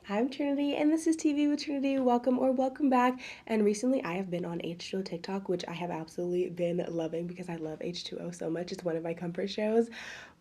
I'm Trinity and this is TV with Trinity. Welcome or welcome back. And recently I have been on H2O TikTok, which I have absolutely been loving because I love H2O so much. It's one of my comfort shows.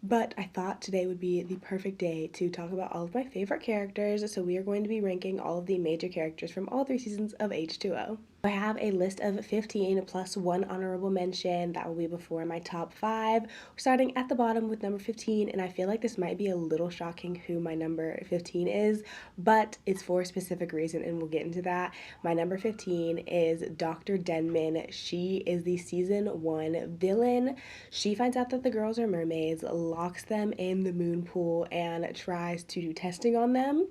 But I thought today would be the perfect day to talk about all of my favorite characters. So we are going to be ranking all of the major characters from all 3 seasons of H2O. I have a list of 15 plus one honorable mention. That will be before my top 5. We're starting at the bottom with number 15, and I feel like this might be a little shocking who my number 15 is, but it's for a specific reason, and we'll get into that. My number 15 is Dr. Denman. She is the season 1 villain. She finds out that the girls are mermaids, locks them in the moon pool, and tries to do testing on them,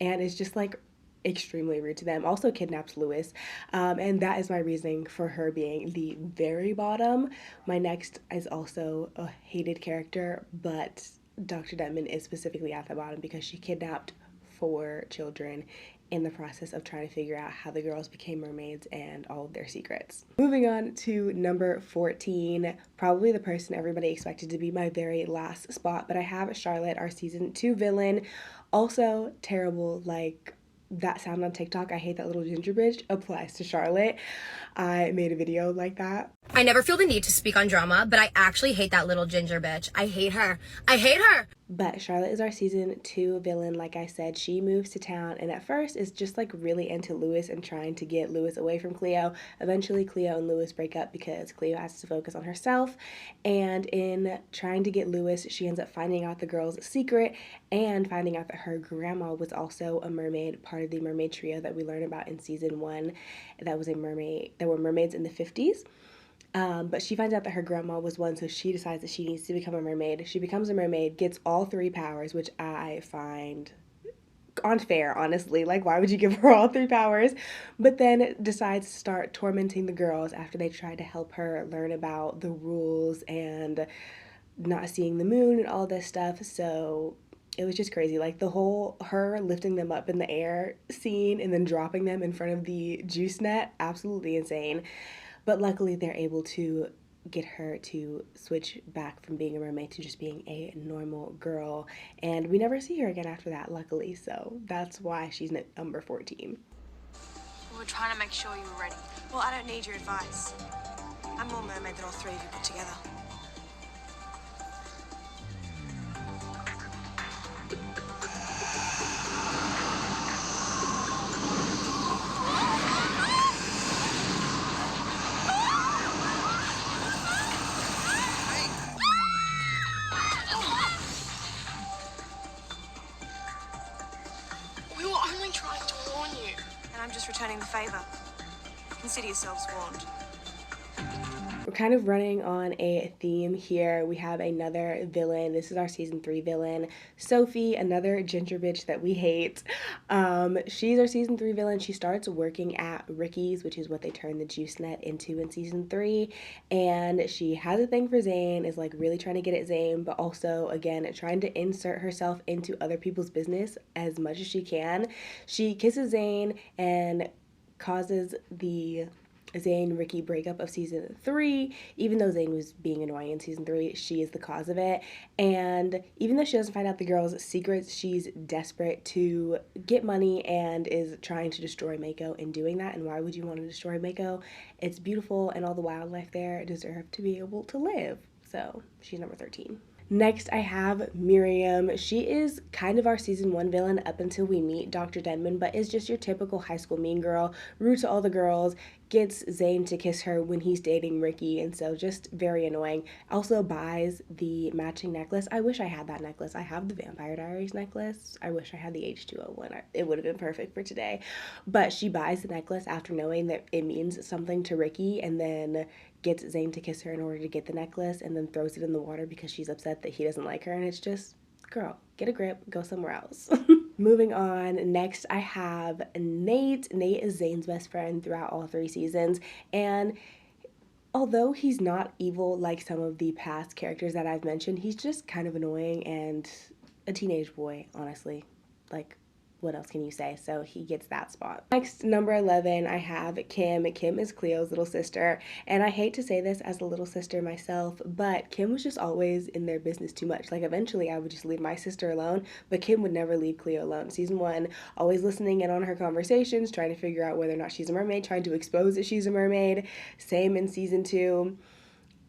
and is just like extremely rude to them. Also kidnaps Lewis, and that is my reasoning for her being the very bottom. My next is also a hated character, but Dr. Denman is specifically at the bottom because she kidnapped 4 children in the process of trying to figure out how the girls became mermaids and all of their secrets. Moving on to number 14, probably the person everybody expected to be my very last spot, but I have Charlotte, our season 2 villain. Also terrible, like that sound on TikTok, I hate that little ginger bitch, applies to Charlotte. I made a video like that. I never feel the need to speak on drama, but I actually hate that little ginger bitch. I hate her. I hate her! But Charlotte is our season 2 villain. Like I said, she moves to town and at first is just like really into Lewis and trying to get Lewis away from Cleo. Eventually Cleo and Lewis break up because Cleo has to focus on herself, and in trying to get Lewis, she ends up finding out the girl's secret and finding out that her grandma was also a mermaid, part of the mermaid trio that we learned about in season 1. That was a mermaid, there were mermaids in the 50s. But she finds out that her grandma was one, so she decides that she needs to become a mermaid. She becomes a mermaid, gets all 3 powers, which I find unfair, honestly. Like, why would you give her all 3 powers? But then decides to start tormenting the girls after they try to help her learn about the rules and not seeing the moon and all this stuff. So it was just crazy. Like, the whole her lifting them up in the air scene and then dropping them in front of the juice net, absolutely insane. But luckily they're able to get her to switch back from being a mermaid to just being a normal girl. And we never see her again after that, luckily. So that's why she's number 14. We were trying to make sure you were ready. Well, I don't need your advice. I'm more mermaid than all 3 of you put together. We were only trying to warn you. And I'm just returning the favor. Consider yourselves warned. We're kind of running on a theme here. We have another villain. This is our season 3 villain, Sophie, another ginger bitch that we hate. She's our season 3 villain. She starts working at Ricky's, which is what they turned the juice net into in season 3. And she has a thing for Zayn, is like really trying to get at Zayn, but also, again, trying to insert herself into other people's business as much as she can. She kisses Zayn and causes the Zayn-Ricky breakup of season 3. Even though Zayn was being annoying in season 3, she is the cause of it. And even though she doesn't find out the girls' secrets, she's desperate to get money and is trying to destroy Mako in doing that. And why would you want to destroy Mako? It's beautiful and all the wildlife there deserve to be able to live. So she's number 13. Next, I have Miriam. She is kind of our season 1 villain up until we meet Dr. Denman, but is just your typical high school mean girl, rude to all the girls, gets Zayn to kiss her when he's dating Ricky, and so just very annoying. Also buys the matching necklace. I wish I had that necklace. I have the Vampire Diaries necklace. I wish I had the H2O one. It would have been perfect for today. But she buys the necklace after knowing that it means something to Ricky, and then gets Zayn to kiss her in order to get the necklace, and then throws it in the water because she's upset that he doesn't like her. And it's just, girl, get a grip, go somewhere else. Moving on, next I have Nate. Nate is Zayn's best friend throughout all 3 seasons, and although he's not evil like some of the past characters that I've mentioned, he's just kind of annoying and a teenage boy, honestly. Like, what else can you say? So he gets that spot. Next, number 11, I have Kim. Kim is Cleo's little sister, and I hate to say this as a little sister myself, but Kim was just always in their business too much. Like, eventually I would just leave my sister alone, but Kim would never leave Cleo alone. Season 1, always listening in on her conversations, trying to figure out whether or not she's a mermaid, trying to expose that she's a mermaid. Same in season 2.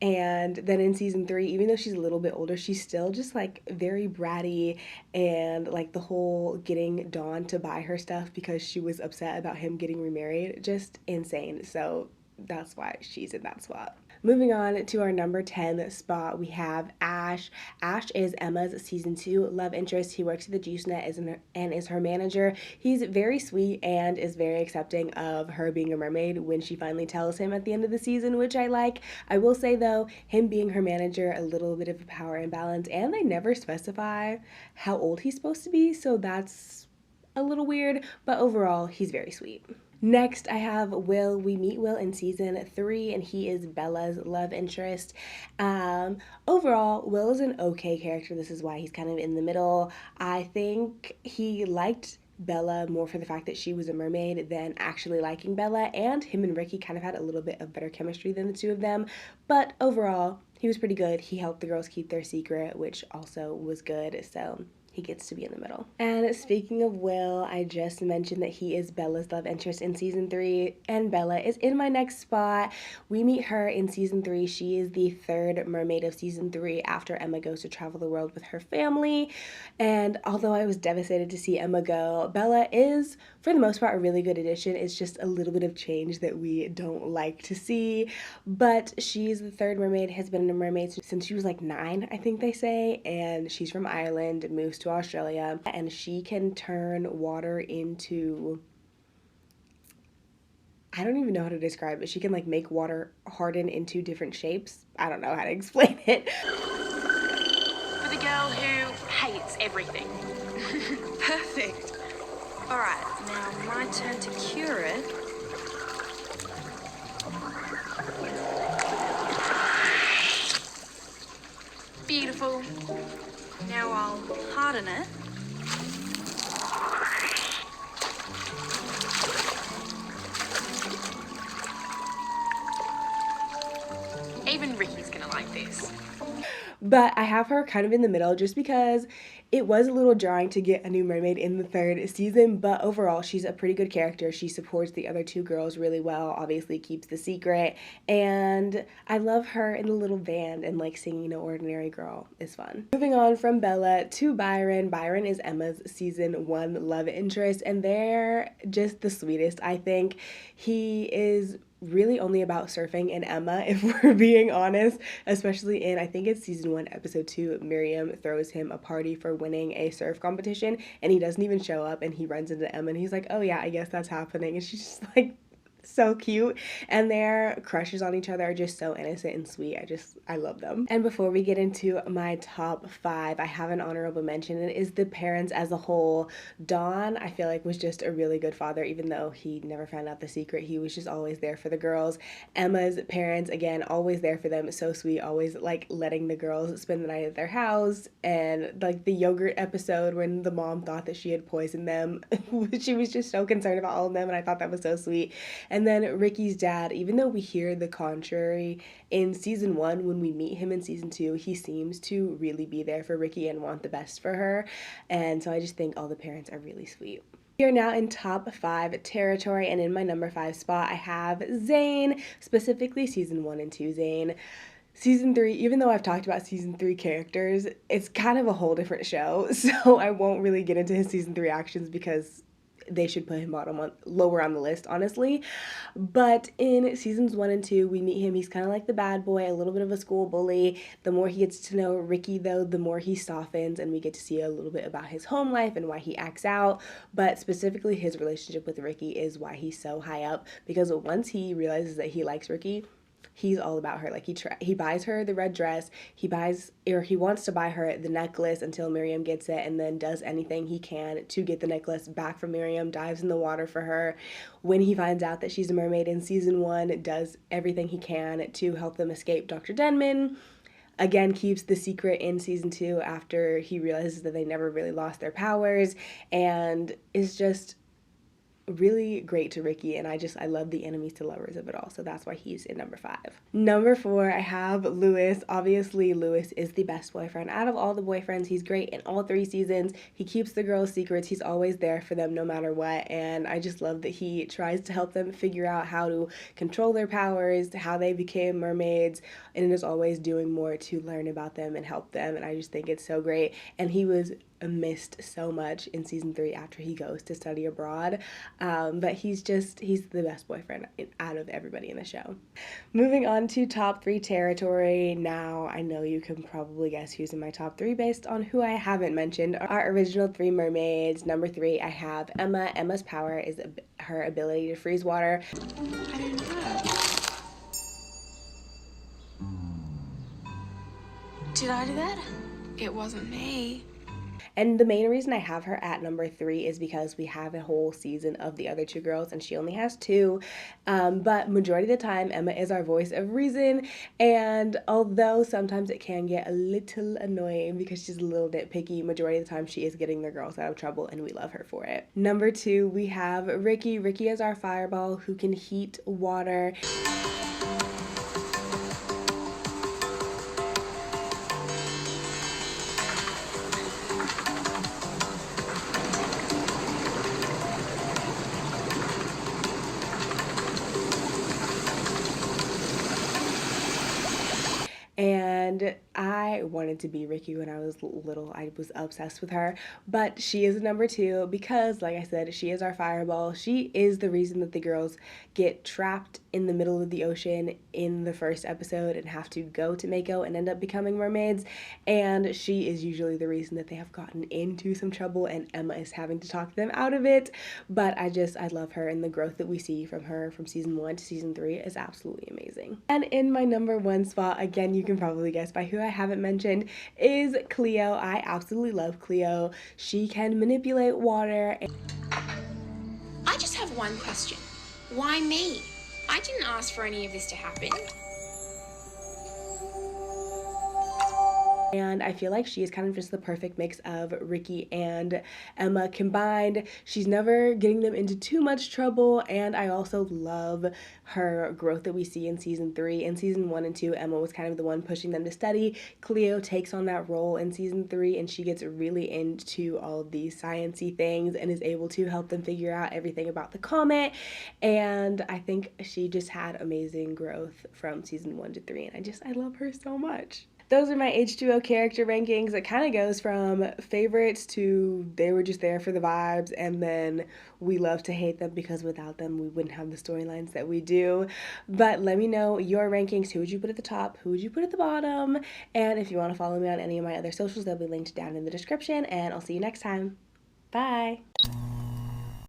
And then in season 3, even though she's a little bit older, she's still just like very bratty, and like the whole getting Dawn to buy her stuff because she was upset about him getting remarried, just insane. So that's why she's in that spot. Moving on to our number 10 spot, we have Ash. Ash is Emma's season 2 love interest. He works at the Juice Net and is her manager. He's very sweet and is very accepting of her being a mermaid when she finally tells him at the end of the season, which I like. I will say though, him being her manager, a little bit of a power imbalance, and they never specify how old he's supposed to be, so that's a little weird, but overall, he's very sweet. Next, I have Will. We meet Will in season 3, and he is Bella's love interest. Overall, Will is an okay character. This is why he's kind of in the middle. I think he liked Bella more for the fact that she was a mermaid than actually liking Bella, and him and Ricky kind of had a little bit of better chemistry than the two of them. But overall, he was pretty good. He helped the girls keep their secret, which also was good. So he gets to be in the middle. And speaking of Will, I just mentioned that he is Bella's love interest in season 3, and Bella is in my next spot. We meet her in season 3. She is the 3rd mermaid of season 3 after Emma goes to travel the world with her family. And although I was devastated to see Emma go, Bella is, for the most part, a really good addition. It's just a little bit of change that we don't like to see. But she's the 3rd mermaid, has been a mermaid since she was like 9, I think they say, and she's from Ireland, moves to Australia, and she can turn water into, I don't even know how to describe it. She can like make water harden into different shapes. I don't know how to explain it. For the girl who hates everything. Perfect. All right, now my turn to cure it. Beautiful. Now I'll harden it. Even Ricky's gonna like this. But I have her kind of in the middle just because it was a little jarring to get a new mermaid in the 3rd season, but overall she's a pretty good character. She supports the other 2 girls really well, obviously keeps the secret, and I love her in the little band, and like singing No Ordinary Girl is fun. Moving on from Bella to Byron. Byron is Emma's season 1 love interest, and they're just the sweetest, I think. He is really only about surfing and Emma, if we're being honest, especially in, I think it's season 1, episode 2, Miriam throws him a party for winning a surf competition, and he doesn't even show up, and he runs into Emma, and he's like, oh yeah, I guess that's happening, and she's just like, so cute, and their crushes on each other are just so innocent and sweet. I love them. And before we get into my top 5, I have an honorable mention, and it is the parents as a whole. Don, I feel like, was just a really good father, even though he never found out the secret. He was just always there for the girls. Emma's parents, again, always there for them, so sweet, always like letting the girls spend the night at their house, and like the yogurt episode when the mom thought that she had poisoned them. She was just so concerned about all of them, and I thought that was so sweet. And then Ricky's dad, even though we hear the contrary in season 1, when we meet him in season 2, he seems to really be there for Ricky and want the best for her. And so I just think all the parents are really sweet. We are now in top 5 territory, and in my number 5 spot, I have Zayn, specifically season 1 and 2 Zayn. Season 3, even though I've talked about season 3 characters, it's kind of a whole different show, so I won't really get into his season 3 actions because they should put him lower on the list, honestly. But in seasons 1 and 2, we meet him. He's kind of like the bad boy, a little bit of a school bully. The more he gets to know Ricky, though, the more he softens, and we get to see a little bit about his home life and why he acts out. But specifically, his relationship with Ricky is why he's so high up, because once he realizes that he likes Ricky, he's all about her. Like, he buys her the red dress, he wants to buy her the necklace until Miriam gets it, and then does anything he can to get the necklace back from Miriam, dives in the water for her. When he finds out that she's a mermaid in season 1, does everything he can to help them escape Dr. Denman. again keeps the secret in season 2 after he realizes that they never really lost their powers, and is just really great to Ricky, and I love the enemies to lovers of it all, so that's why he's in number 5. Number 4, I have Lewis. Obviously, Lewis is the best boyfriend out of all the boyfriends. He's great in all 3 seasons. He keeps the girls' secrets. He's always there for them no matter what, and I just love that he tries to help them figure out how to control their powers, how they became mermaids, and is always doing more to learn about them and help them, and I just think it's so great. And he was missed so much in season 3 after he goes to study abroad, but he's the best boyfriend out of everybody in the show. Moving on to top 3 territory. Now I know you can probably guess who's in my top 3 based on who I haven't mentioned. Our original 3 mermaids. Number 3, I have Emma. Emma's power is her ability to freeze water. I didn't know. Did I do that? It wasn't me. And the main reason I have her at number 3 is because we have a whole season of the other 2 girls and she only has 2. But majority of the time, Emma is our voice of reason. And although sometimes it can get a little annoying because she's a little nitpicky, majority of the time she is getting the girls out of trouble and we love her for it. Number 2, we have Ricky. Ricky is our fireball who can heat water. And I wanted to be Ricky when I was little. I was obsessed with her, but she is number 2 because, like I said, she is our fireball. She is the reason that the girls get trapped in the middle of the ocean in the first episode and have to go to Mako and end up becoming mermaids, and she is usually the reason that they have gotten into some trouble and Emma is having to talk them out of it. But I love her, and the growth that we see from her from season 1 to season 3 is absolutely amazing. And in my number 1 spot, again, you can probably guess by who I haven't mentioned, is Cleo. I absolutely love Cleo. She can manipulate water. I just have one question. Why me? I didn't ask for any of this to happen. And I feel like she is kind of just the perfect mix of Ricky and Emma combined. She's never getting them into too much trouble, and I also love her growth that we see in season 3. In season 1 and 2, Emma was kind of the one pushing them to study. Cleo takes on that role in season 3, and she gets really into all of these science-y things and is able to help them figure out everything about the comet. And I think she just had amazing growth from season 1 to 3, and I love her so much. Those are my H2O character rankings. It kind of goes from favorites to they were just there for the vibes, and then we love to hate them because without them we wouldn't have the storylines that we do. But let me know your rankings. Who would you put at the top? Who would you put at the bottom? And if you want to follow me on any of my other socials, they'll be linked down in the description, and I'll see you next time. Bye!